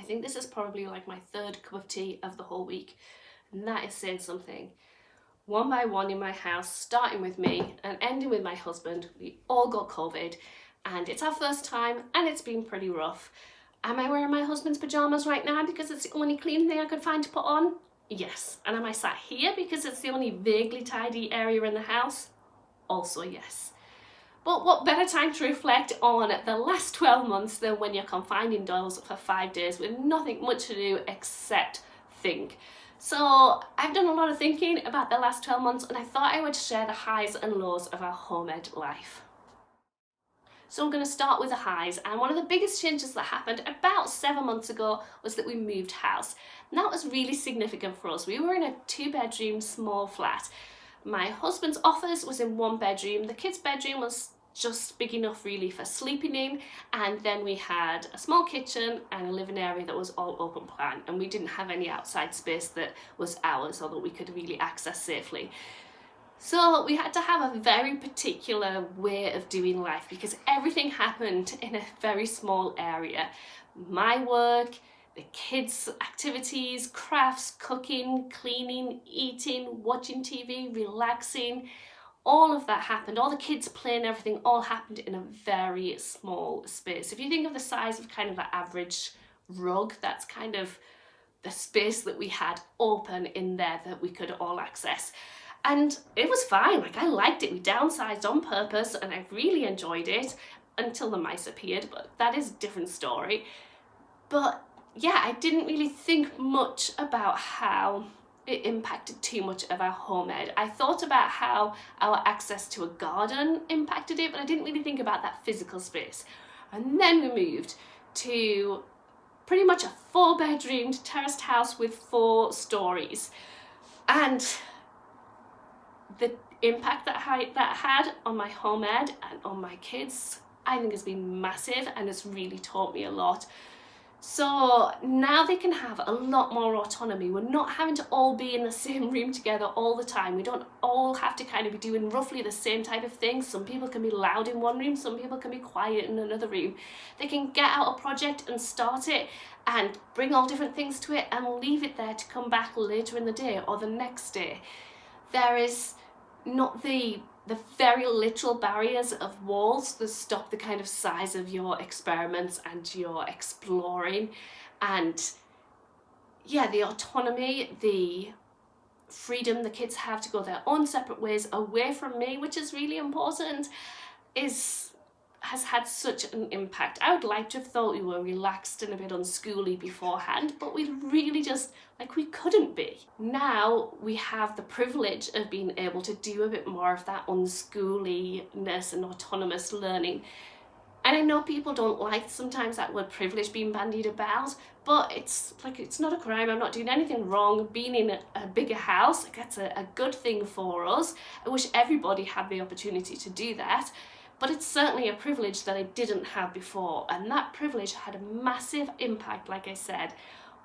think this is probably like my third cup of tea of the whole week, and that is saying something. One by one in my house, starting with me and ending with my husband, we all got COVID, and it's our first time and it's been pretty rough. Am I wearing my husband's pajamas right now because it's the only clean thing I could find to put on? Yes. And am I sat here because it's the only vaguely tidy area in the house? Also yes. But what better time to reflect on the last 12 months than when you're confined indoors for 5 days with nothing much to do except think. So I've done a lot of thinking about the last 12 months, and I thought I would share the highs and lows of our home-ed life. So I'm going to start with the highs, and one of the biggest changes that happened about 7 months ago was that we moved house. And that was really significant for us. We were in a 2-bedroom small flat. My husband's office was in 1 bedroom, the kids' bedroom was just big enough really for sleeping in, and then we had a small kitchen and a living area that was all open plan, and we didn't have any outside space that was ours or that we could really access safely. So we had to have a very particular way of doing life because everything happened in a very small area. My work, the kids' activities, crafts, cooking, cleaning, eating, watching TV, relaxing, all of that happened. All the kids playing, everything all happened in a very small space. If you think of the size of kind of the average rug, that's kind of the space that we had open in there that we could all access. And it was fine, like I liked it. We downsized on purpose and I really enjoyed it until the mice appeared, but that is a different story. But yeah, I didn't really think much about how it impacted too much of our home ed. I thought about how our access to a garden impacted it, but I didn't really think about that physical space. And then we moved to pretty much a 4-bedroomed terraced house with 4 stories. And the impact that had on my home ed and on my kids, I think has been massive, and it's really taught me a lot. So now they can have a lot more autonomy. We're not having to all be in the same room together all the time. We don't all have to kind of be doing roughly the same type of things. Some people can be loud in one room, some people can be quiet in another room. They can get out a project and start it and bring all different things to it and leave it there to come back later in the day or the next day. There is not the very literal barriers of walls that stop the kind of size of your experiments and your exploring, and yeah, the autonomy, the freedom the kids have to go their own separate ways away from me, which is really important, has had such an impact. I would like to have thought we were relaxed and a bit unschooly beforehand, but we really just, like, we couldn't be. Now we have the privilege of being able to do a bit more of that unschooliness and autonomous learning. And I know people don't like sometimes that word privilege being bandied about, but it's like, it's not a crime. I'm not doing anything wrong being in a bigger house. Like, that's a good thing for us. I wish everybody had the opportunity to do that. But it's certainly a privilege that I didn't have before, and that privilege had a massive impact, like I said,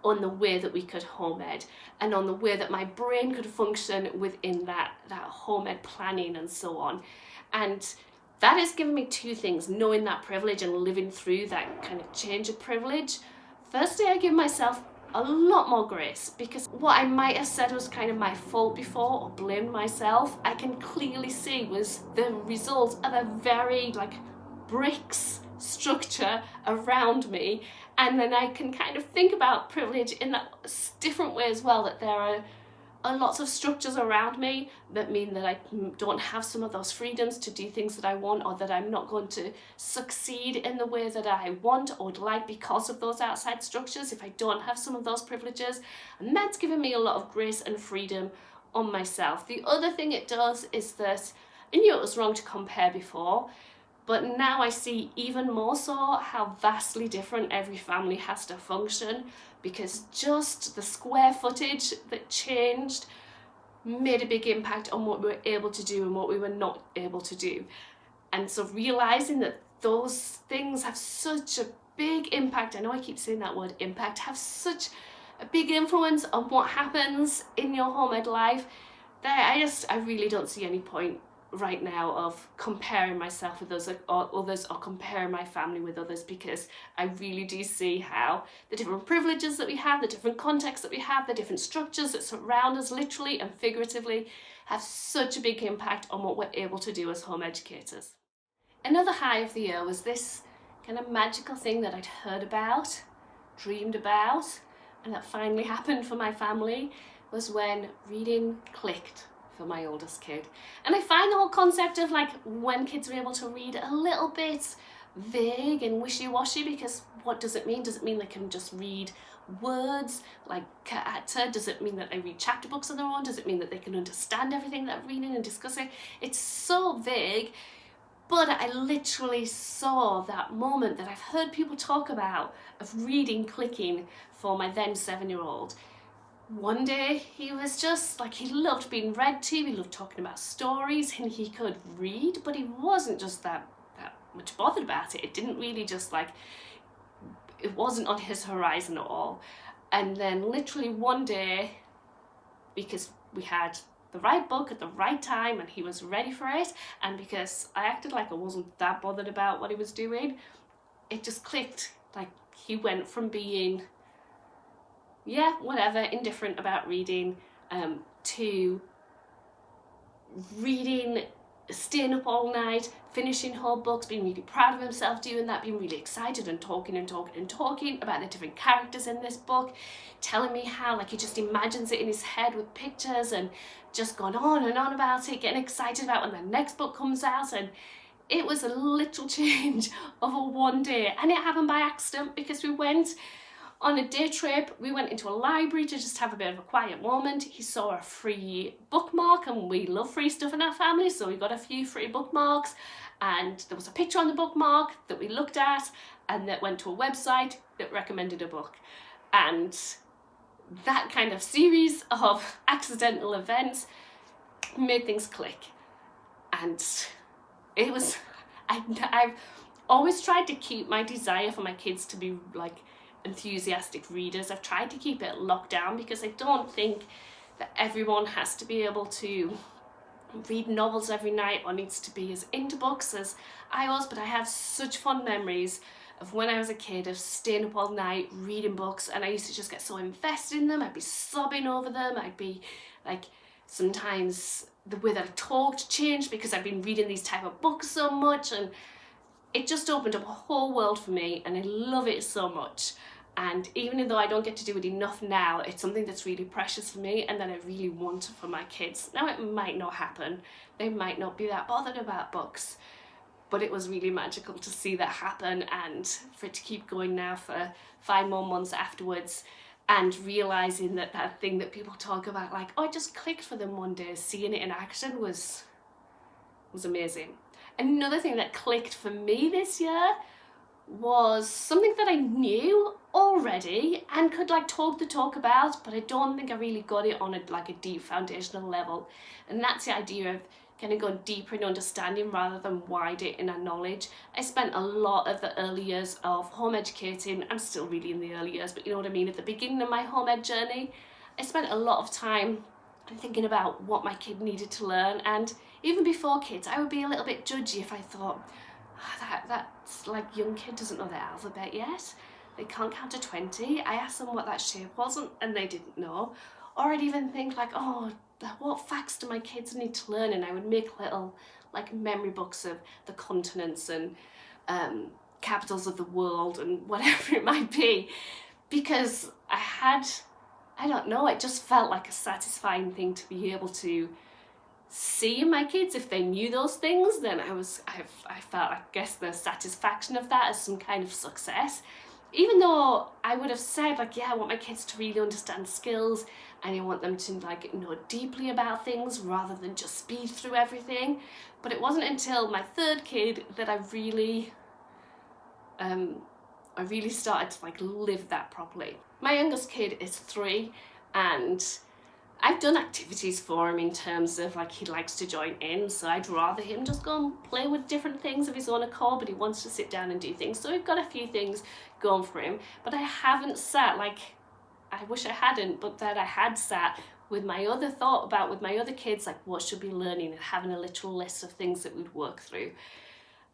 on the way that we could home ed and on the way that my brain could function within that home ed planning and so on. And that has given me 2 things, knowing that privilege and living through that kind of change of privilege. Firstly, I give myself a lot more grace, because what I might have said was kind of my fault before or blamed myself, I can clearly see was the result of a very like bricks structure around me. And then I can kind of think about privilege in that different way as well, that there are lots of structures around me that mean that I don't have some of those freedoms to do things that I want, or that I'm not going to succeed in the way that I want or would like because of those outside structures if I don't have some of those privileges. And that's given me a lot of grace and freedom on myself. The other thing it does is that I knew it was wrong to compare before, but now I see even more so how vastly different every family has to function, because just the square footage that changed made a big impact on what we were able to do and what we were not able to do. And so realizing that those things have such a big impact, I know I keep saying that word impact, have such a big influence on what happens in your home ed life, that I really don't see any point right now of comparing myself with others or comparing my family with others, because I really do see how the different privileges that we have, the different contexts that we have, the different structures that surround us literally and figuratively have such a big impact on what we're able to do as home educators. Another high of the year was this kind of magical thing that I'd heard about, dreamed about, and that finally happened for my family, was when reading clicked for my oldest kid. And I find the whole concept of like when kids are able to read a little bit vague and wishy-washy, because what does it mean? Does it mean they can just read words like ka'ata? Does it mean that they read chapter books on their own? Does it mean that they can understand everything that they're reading and discussing? It's so vague. But I literally saw that moment that I've heard people talk about of reading clicking for my then 7-year-old. One day he was just like, he loved being read to, he loved talking about stories, and he could read, but he wasn't just that much bothered about it. It didn't really just like, it wasn't on his horizon at all. And then literally one day, because we had the right book at the right time and he was ready for it, and because I acted like I wasn't that bothered about what he was doing, it just clicked. Like he went from being whatever, indifferent about reading, to reading, staying up all night, finishing whole books, being really proud of himself doing that, being really excited and talking about the different characters in this book, telling me how like he just imagines it in his head with pictures, and just going on and on about it, getting excited about when the next book comes out. And it was a little change of a one day, and it happened by accident because we went on a day trip. We went into a library to just have a bit of a quiet moment. He saw a free bookmark, and we love free stuff in our family, so we got a few free bookmarks, and there was a picture on the bookmark that we looked at and that went to a website that recommended a book. And that kind of series of accidental events made things click. And it was, I've always tried to keep my desire for my kids to be like enthusiastic readers. I've tried to keep it locked down, because I don't think that everyone has to be able to read novels every night or needs to be as into books as I was. But I have such fond memories of when I was a kid of staying up all night reading books, and I used to just get so invested in them. I'd be sobbing over them. I'd be like, sometimes the way that I talked changed because I've been reading these type of books so much, and it just opened up a whole world for me, and I love it so much. And even though I don't get to do it enough now, it's something that's really precious for me and that I really want for my kids. Now it might not happen, they might not be that bothered about books, but it was really magical to see that happen, and for it to keep going now for 5 more months afterwards, and realising that that thing that people talk about, like, oh, it just clicked for them one day, seeing it in action was amazing. Another thing that clicked for me this year was something that I knew already and could like talk the talk about, but I don't think I really got it on a deep foundational level. And that's the idea of kind of going deeper in understanding rather than wider in our knowledge. I spent a lot of the early years of home educating. I'm still really in the early years, but you know what I mean, at the beginning of my home ed journey, I spent a lot of time thinking about what my kid needed to learn. And even before kids, I would be a little bit judgy if I thought, that's like, young kid doesn't know the alphabet yet, they can't count to 20. I asked them what that shape was and they didn't know. Or I'd even think like, oh, what facts do my kids need to learn? And I would make little like memory books of the continents and capitals of the world and whatever it might be, because I don't know, it just felt like a satisfying thing to be able to see in my kids. If they knew those things, then I felt, I guess, the satisfaction of that as some kind of success. Even though I would have said like, yeah, I want my kids to really understand skills and I want them to like know deeply about things rather than just speed through everything. But it wasn't until my third kid that I really started to like live that properly. My youngest kid is 3, and I've done activities for him in terms of like he likes to join in, so I'd rather him just go and play with different things of his own accord, but he wants to sit down and do things. So we've got a few things going for him, but I haven't sat like I wish I hadn't, but that I had sat with my other thought about with my other kids, like what should be learning, and having a literal list of things that we'd work through.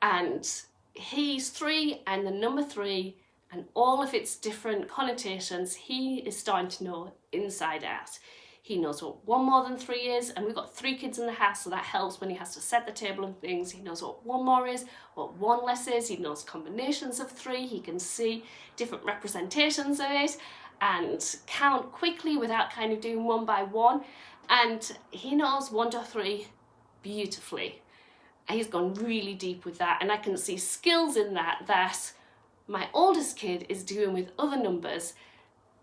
And he's 3, and the number 3 and all of its different connotations, he is starting to know inside out. He knows what 1 more than 3 is, and we've got 3 kids in the house, so that helps when he has to set the table and things. He knows what 1 more is, what 1 less is. He knows combinations of 3. He can see different representations of it and count quickly without kind of doing 1 by 1. And he knows 1 to 3 beautifully. He's gone really deep with that, and I can see skills in that my oldest kid is doing with other numbers.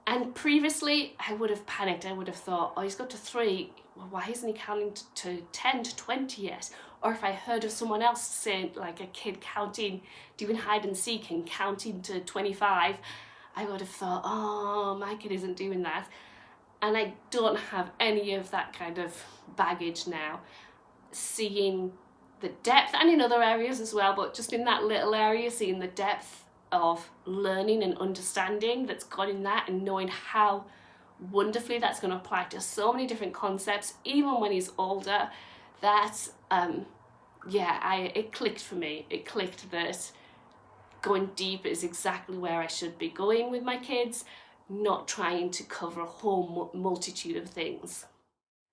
And previously I would have panicked. I would have thought, oh, he's got to 3, well, why isn't he counting to 10 to 20 yet? Or if I heard of someone else saying, like a kid counting, doing hide and seek and counting to 25, I would have thought, oh, my kid isn't doing that. And I don't have any of that kind of baggage now. Seeing the depth, and in other areas as well, but just in that little area, seeing the depth of learning and understanding that's gone in that, and knowing how wonderfully that's going to apply to so many different concepts, even when he's older, that it clicked for me. It clicked that going deep is exactly where I should be going with my kids, not trying to cover a whole multitude of things.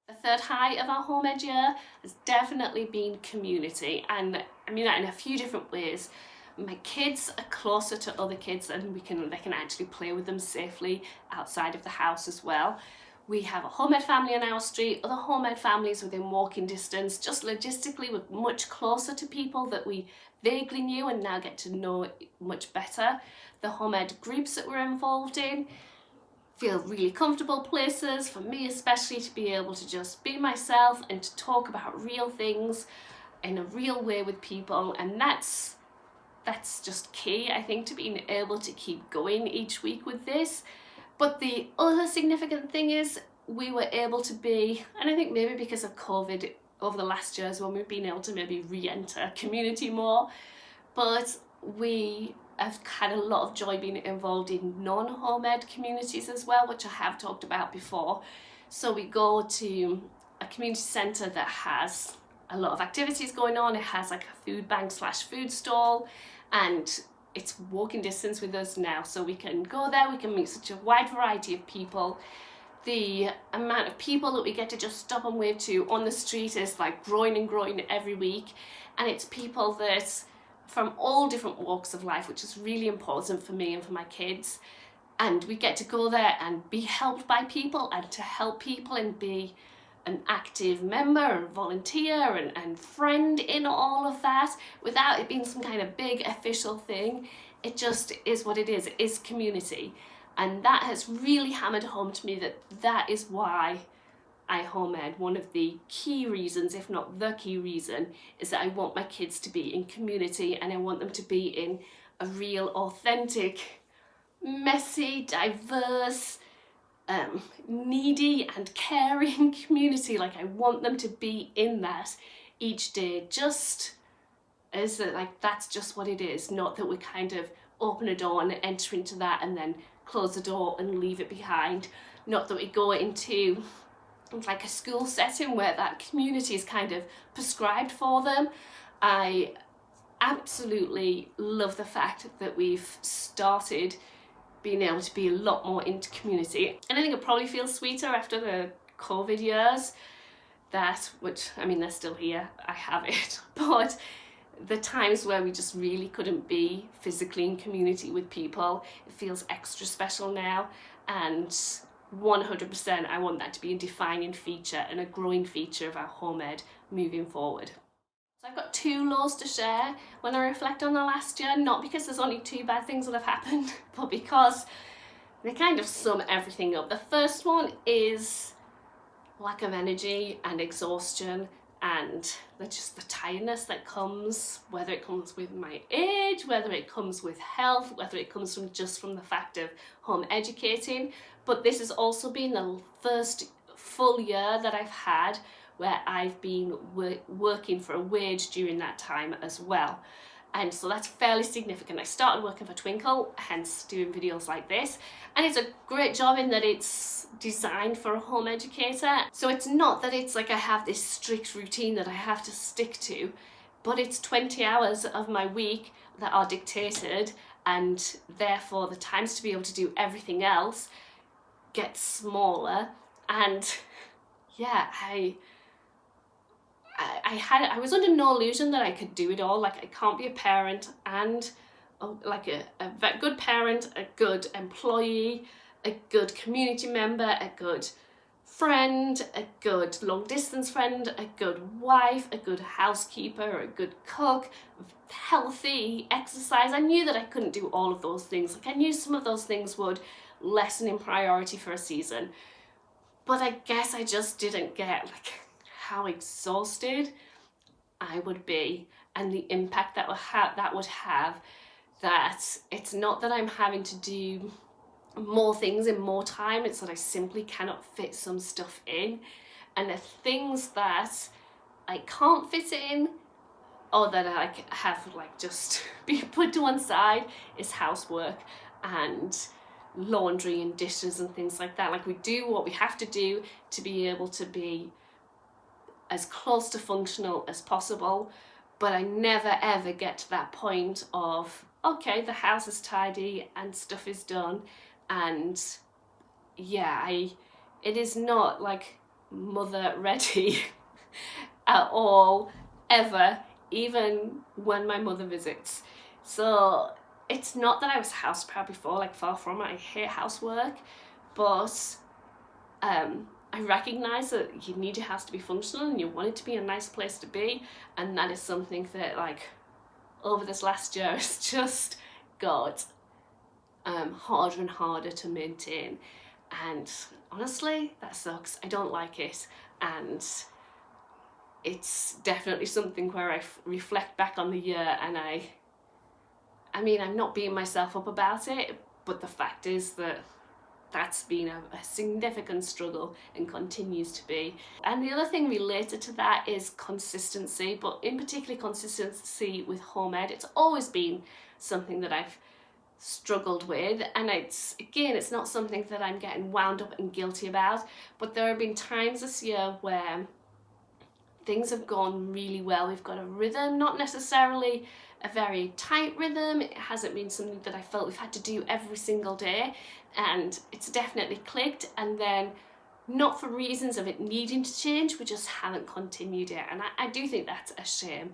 The third high of our home ed year has definitely been community, and I mean that in a few different ways. My kids are closer to other kids, and they can actually play with them safely outside of the house as well. We have a home ed family on our street, other home ed families within walking distance. Just logistically, we're much closer to people that we vaguely knew and now get to know much better. The home ed groups that we're involved in feel really comfortable places, for me especially, to be able to just be myself and to talk about real things in a real way with people, and that's just key, I think, to being able to keep going each week with this. But the other significant thing is we were able to be, and I think maybe because of COVID over the last years when we've been able to maybe re-enter community more, but we have had a lot of joy being involved in non-home ed communities as well, which I have talked about before. So we go to a community centre that has a lot of activities going on. It has like a food bank / food stall, and it's walking distance with us now, so we can go there, we can meet such a wide variety of people. The amount of people that we get to just stop and wave to on the street is like growing and growing every week, and it's people that from all different walks of life, which is really important for me and for my kids. And we get to go there and be helped by people, and to help people and be an active member and volunteer and friend in all of that, without it being some kind of big official thing. It just is what it is community. And that has really hammered home to me that is why I home ed. One of the key reasons, if not the key reason, is that I want my kids to be in community, and I want them to be in a real, authentic, messy, diverse, needy and caring community. Like, I want them to be in that each day, just as like that's just what it is, not that we kind of open a door and enter into that and then close the door and leave it behind, not that we go into like a school setting where that community is kind of prescribed for them. I absolutely love the fact that we've started being able to be a lot more into community, and I think it probably feels sweeter after the COVID years, which I mean, they're still here, I have it, but the times where we just really couldn't be physically in community with people, it feels extra special now. And 100% I want that to be a defining feature and a growing feature of our home ed moving forward. So I've got 2 lows to share when I reflect on the last year, not because there's only 2 bad things that have happened, but because they kind of sum everything up. The first one is lack of energy and exhaustion, and just the tiredness that comes, whether it comes with my age, whether it comes with health, whether it comes from just from the fact of home educating. But this has also been the first full year that I've had where I've been working for a wage during that time as well. And so that's fairly significant. I started working for Twinkl, hence doing videos like this. And it's a great job in that it's designed for a home educator. So it's not that it's like I have this strict routine that I have to stick to, but it's 20 hours of my week that are dictated, and therefore the times to be able to do everything else get smaller. And yeah, I was under no illusion that I could do it all. Like, I can't be a parent and like a good parent, a good employee, a good community member, a good friend, a good long distance friend, a good wife, a good housekeeper, a good cook, healthy, exercise. I knew that I couldn't do all of those things. Like, I knew some of those things would lessen in priority for a season, but I guess I just didn't get like how exhausted I would be and the impact that would have, that it's not that I'm having to do more things in more time, it's that I simply cannot fit some stuff in. And the things that I can't fit in, or that I have like just be put to one side, is housework and laundry and dishes and things like that. Like, we do what we have to do to be able to be as close to functional as possible, but I never ever get to that point of, okay, the house is tidy and stuff is done. And yeah, it is not like mother ready at all, ever, even when my mother visits. So it's not that I was house proud before, like, far from it. I hate housework, but I recognise that you need your house to be functional and you want it to be a nice place to be, and that is something that, like, over this last year has just got harder and harder to maintain. And honestly, that sucks. I don't like it, and it's definitely something where I reflect back on the year, and I mean, I'm not beating myself up about it, but the fact is that that's been a significant struggle and continues to be. And the other thing related to that is consistency, but in particular consistency with home ed. It's always been something that I've struggled with, and it's not something that I'm getting wound up and guilty about, but there have been times this year where things have gone really well. We've got a rhythm, not necessarily a very tight rhythm. It hasn't been something that I felt we've had to do every single day, and it's definitely clicked. And then, not for reasons of it needing to change, we just haven't continued it, and I do think that's a shame.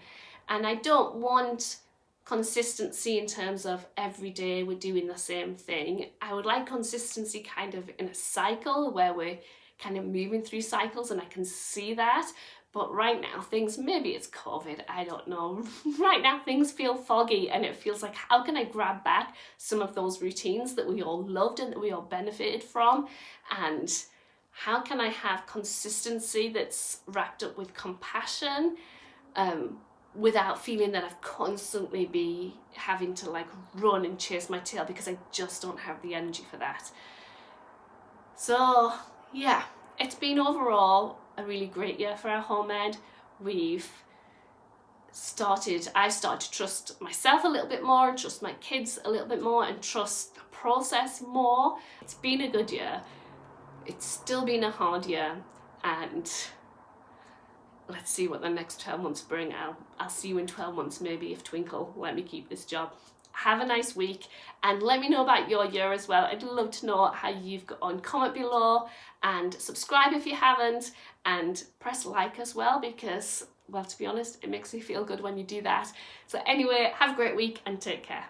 And I don't want consistency in terms of every day we're doing the same thing. I would like consistency kind of in a cycle where we're kind of moving through cycles, and I can see that. But right now, things, maybe it's COVID, I don't know. Right now, things feel foggy, and it feels like, how can I grab back some of those routines that we all loved and that we all benefited from? And how can I have consistency that's wrapped up with compassion, without feeling that I've constantly be having to like run and chase my tail, because I just don't have the energy for that. So yeah, it's been overall a really great year for our home ed. I've started to trust myself a little bit more, and trust my kids a little bit more, and trust the process more. It's been a good year. It's still been a hard year, and let's see what the next 12 months bring. I'll see you in 12 months maybe, if Twinkl let me keep this job. Have a nice week, and let me know about your year as well. I'd love to know how you've got on. Comment below and subscribe if you haven't, and press like as well, because, well, to be honest, it makes me feel good when you do that. So anyway, have a great week and take care.